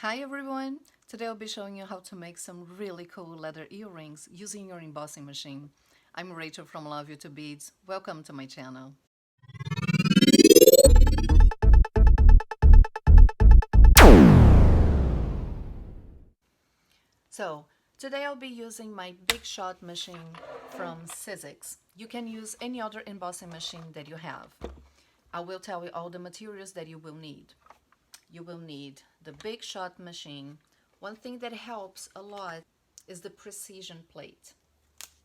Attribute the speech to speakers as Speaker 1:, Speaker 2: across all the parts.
Speaker 1: Hi everyone! Today I'll be showing you how to make some really cool leather earrings using your embossing machine. I'm Rachel from Love You to Beads. Welcome to my channel. So, today I'll be using my Big Shot machine from sizzix. You can use any other embossing machine that you have. I will tell you all the materials that you will need. You will need the Big Shot machine. One thing that helps a lot is the precision plate.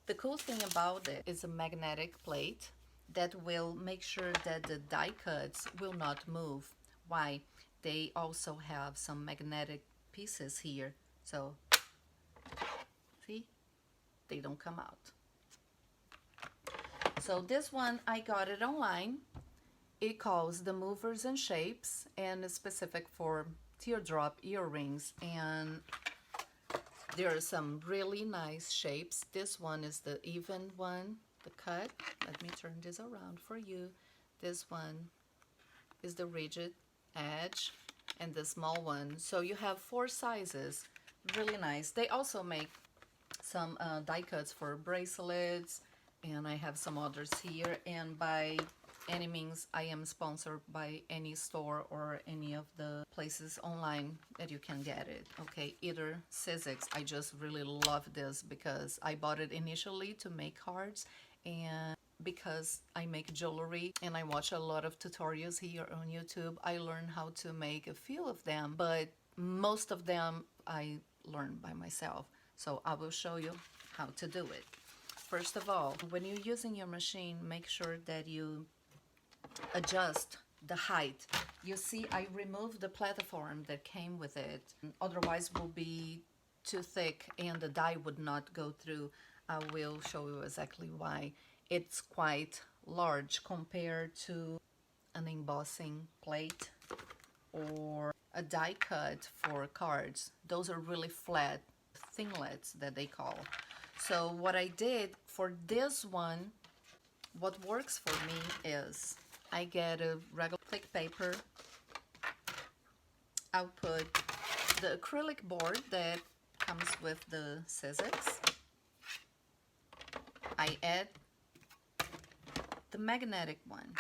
Speaker 1: The cool thing about it is a magnetic plate that will make sure that the die cuts will not move. Why? They also have some magnetic pieces here. So, see? They don't come out. So this one, I got it online. It calls the Movers and Shapes and is specific for teardrop earrings, and there are some really nice shapes. This one is the even one, the cut. Let me turn this around for you. This one is the rigid edge and the small one. So you have 4 sizes, really nice. They also make some die cuts for bracelets, and I have some others here. And by any means, I am sponsored by any store or any of the places online that you can get it. Okay, either sizzix. I just really love this because I bought it initially to make cards, and because I make jewelry and I watch a lot of tutorials here on YouTube, I learned how to make a few of them, but most of them I learned by myself. So I will show you how to do it. First of all, when you're using your machine, make sure that you adjust the height. You see, I removed the platform that came with it. Otherwise, it will be too thick and the die would not go through. I will show you exactly why. It's quite large compared to an embossing plate or a die cut for cards. Those are really flat thinglets that they call. So what I did for this one, what works for me is I get a regular thick paper. I'll put the acrylic board that comes with the sizzix. I add the magnetic one.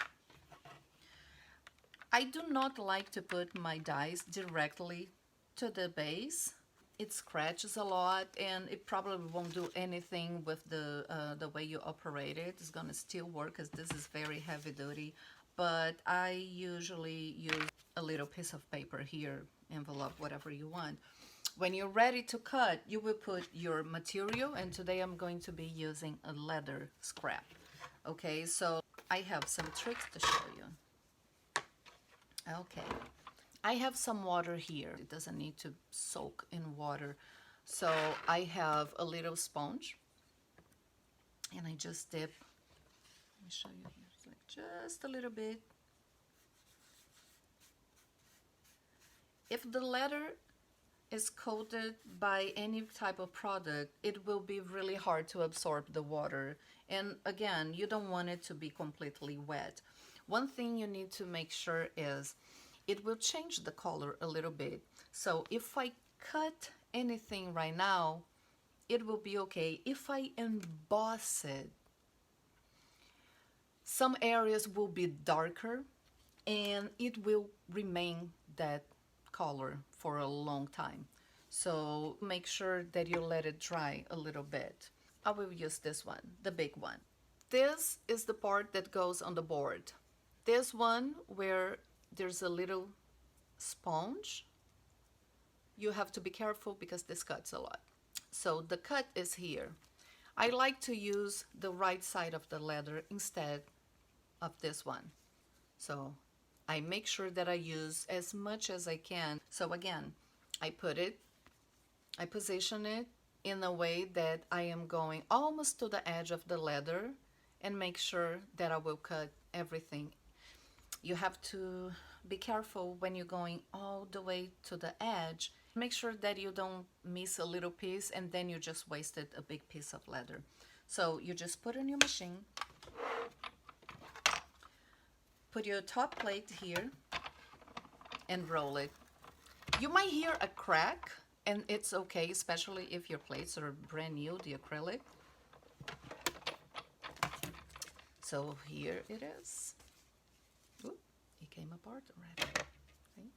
Speaker 1: I do not like to put my dies directly to the base. It scratches a lot and it probably won't do anything with the way you operate it. It's gonna still work because this is very heavy duty, but I usually use a little piece of paper here, envelope, whatever you want. When you're ready to cut, you will put your material, and today I'm going to be using a leather scrap. Okay, so I have some tricks to show you. Okay, I have some water here. It doesn't need to soak in water. So I have a little sponge and I just dip. Let me show you here. It's like just a little bit. If the leather is coated by any type of product, it will be really hard to absorb the water. And again, you don't want it to be completely wet. One thing you need to make sure is it will change the color a little bit. So if I cut anything right now, it will be okay. If I emboss it, some areas will be darker and it will remain that color for a long time. So make sure that you let it dry a little bit. I will use this one, the big one. This is the part that goes on the board. This one where there's a little sponge, you have to be careful because this cuts a lot. So the cut is here. I like to use the right side of the leather instead of this one. So I make sure that I use as much as I can. So again, I position it in a way that I am going almost to the edge of the leather and make sure that I will cut everything. You have to be careful when you're going all the way to the edge. Make sure that you don't miss a little piece and then you just wasted a big piece of leather. So you just put on your machine, put your top plate here and roll it. You might hear a crack, and it's okay, especially if your plates are brand new, the acrylic. So here it is. Oop, it came apart already. See?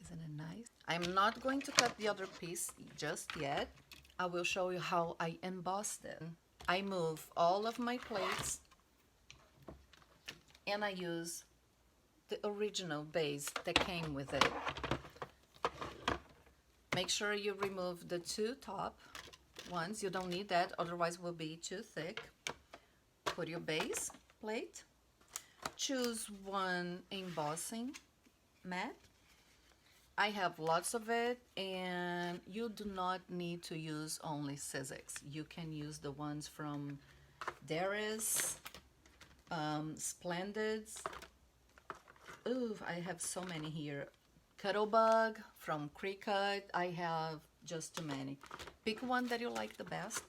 Speaker 1: Isn't it nice? I'm not going to cut the other piece just yet. I will show you how I embossed it. I move all of my plates and I use the original base that came with it. Make sure you remove the two top ones. You don't need that, otherwise it will be too thick. Put your base plate. Choose one embossing mat. I have lots of it, and you do not need to use only sizzix. You can use the ones from Darius, Splendids. Ooh, I have so many here. Cuttlebug from Cricut. I have just too many. Pick one that you like the best.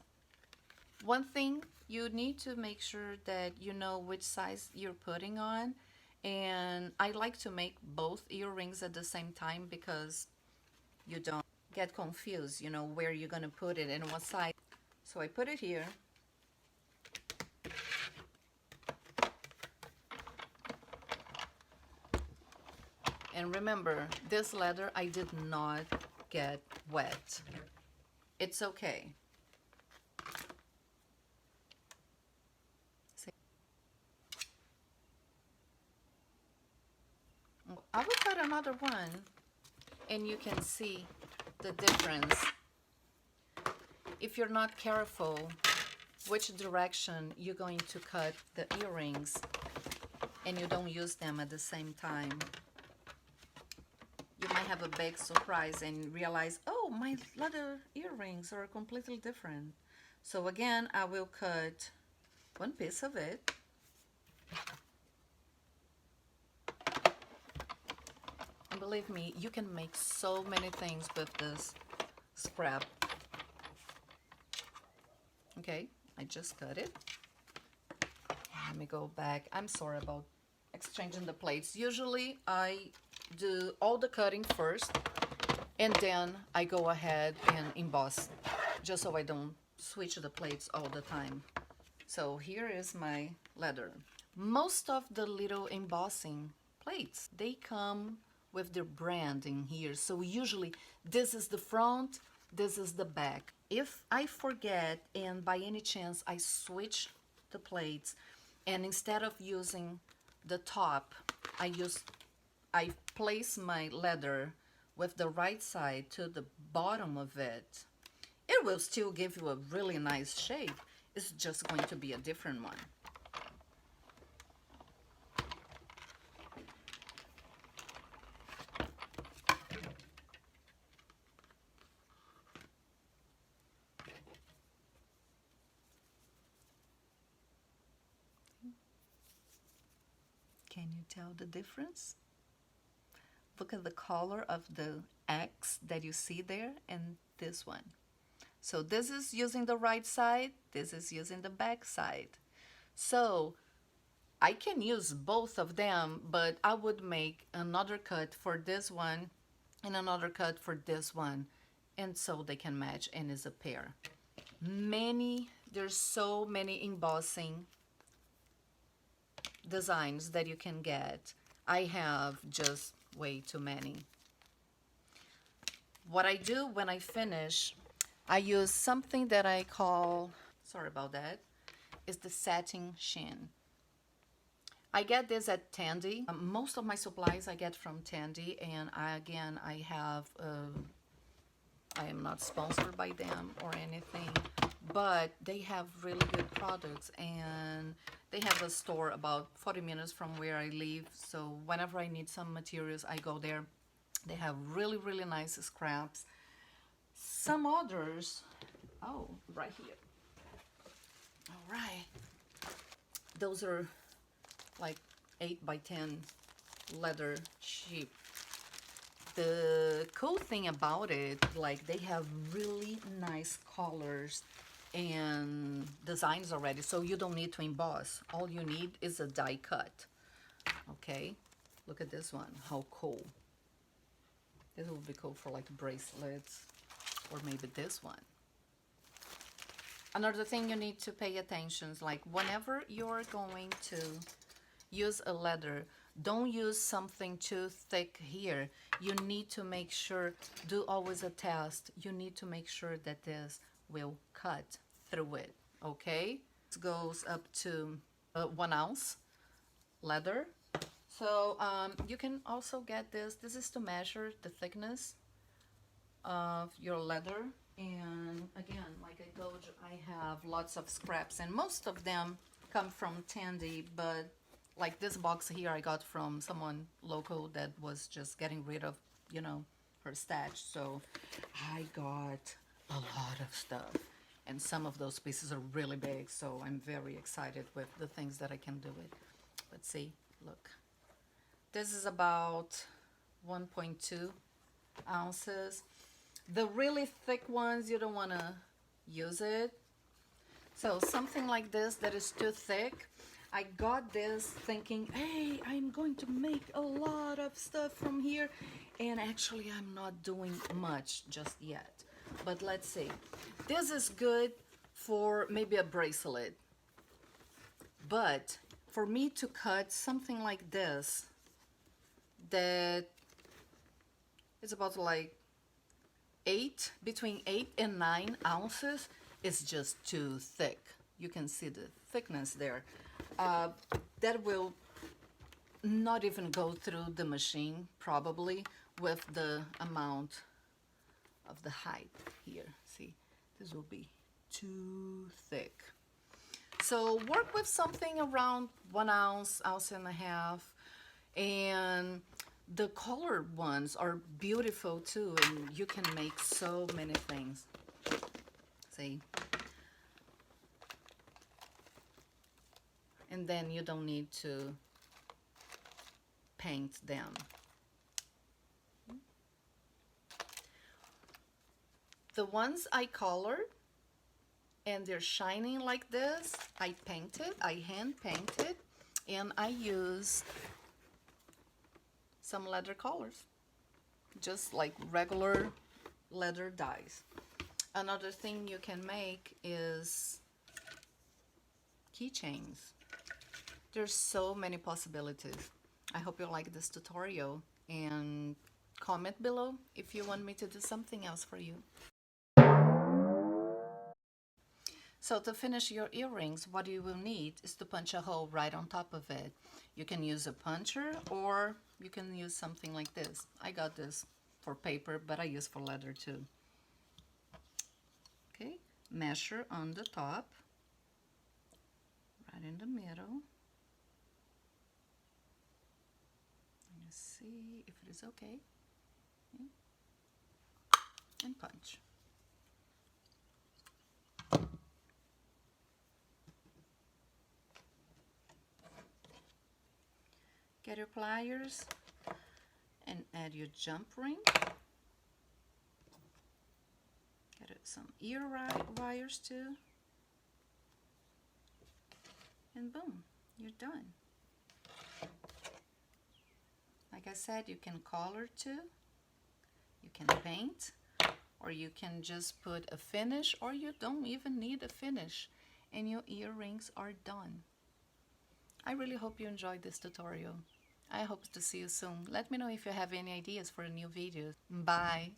Speaker 1: One thing, you need to make sure that you know which size you're putting on. And I like to make both earrings at the same time because you don't get confused, you know, where you're gonna put it and what size. So I put it here. And remember, this leather I did not get wet. It's okay. I will cut another one and you can see the difference. If you're not careful which direction you're going to cut the earrings and you don't use them at the same time, you might have a big surprise and realize, oh, my leather earrings are completely different. So again, I will cut one piece of it. And believe me, you can make so many things with this scrap. Okay, I just cut it. Let me go back. I'm sorry about exchanging the plates. Usually I do all the cutting first and then I go ahead and emboss, just so I don't switch the plates all the time. So here is my leather. Most of the little embossing plates, they come with their brand in here. So usually this is the front, this is the back. If I forget and by any chance I switch the plates and instead of using the top, I place my leather with the right side to the bottom of it, it will still give you a really nice shape. It's just going to be a different one. Can you tell the difference? Look at the color of the X that you see there and this one. So this is using the right side, this is using the back side. So I can use both of them, but I would make another cut for this one and another cut for this one, and so they can match and is a pair. There's so many embossing designs that you can get. I have just way too many. What I do when I finish, I use something that I call, sorry about that, is the satin sheen. I get this at Tandy. Most of my supplies I get from Tandy, and I am not sponsored by them or anything, but they have really good products, and they have a store about 40 minutes from where I live, so whenever I need some materials, I go there. They have really, really nice scraps. Some others, oh, right here. All right. Those are like 8 by 10 leather sheep. The cool thing about it, like they have really nice colors and designs already, so you don't need to emboss. All you need is a die cut. Okay, look at this one, how cool. This would be cool for like bracelets, or maybe this one. Another thing you need to pay attention is like whenever you're going to use a leather, don't use something too thick here. You need to make sure, do always a test. You need to make sure that this will cut through it, okay? This goes up to 1 ounce leather. So you can also get this. This is to measure the thickness of your leather. And again, like I told you, I have lots of scraps, and most of them come from Tandy, but like this box here I got from someone local that was just getting rid of, you know, her stash. So I got a lot of stuff, and some of those pieces are really big, so I'm very excited with the things that I can do with. Let's see, look. This is about 1.2 ounces. The really thick ones, you don't want to use it. So something like this that is too thick, I got this thinking, hey, I'm going to make a lot of stuff from here. And actually, I'm not doing much just yet. But let's see. This is good for maybe a bracelet. But for me to cut something like this, that is about like between 8 and 9 ounces, is just too thick. You can see the thickness there. That will not even go through the machine probably with the amount of the height here. See, this will be too thick. So work with something around 1 ounce, ounce and a half, and the colored ones are beautiful too, and you can make so many things. See? And then you don't need to paint them. The ones I colored and they're shining like this, I painted, I hand painted, and I use some leather colors, just like regular leather dyes. Another thing you can make is keychains. There's so many possibilities. I hope you like this tutorial, and comment below if you want me to do something else for you. So to finish your earrings, what you will need is to punch a hole right on top of it. You can use a puncher, or you can use something like this. I got this for paper, but I use for leather too. Okay, measure on the top, right in the middle. Let's see if it is okay. Okay. And punch. Get your pliers and add your jump ring. Get some ear wires too. And boom, you're done. Like I said, you can color too. You can paint, or you can just put a finish, or you don't even need a finish, and your earrings are done. I really hope you enjoyed this tutorial. I hope to see you soon. Let me know if you have any ideas for a new video. Bye!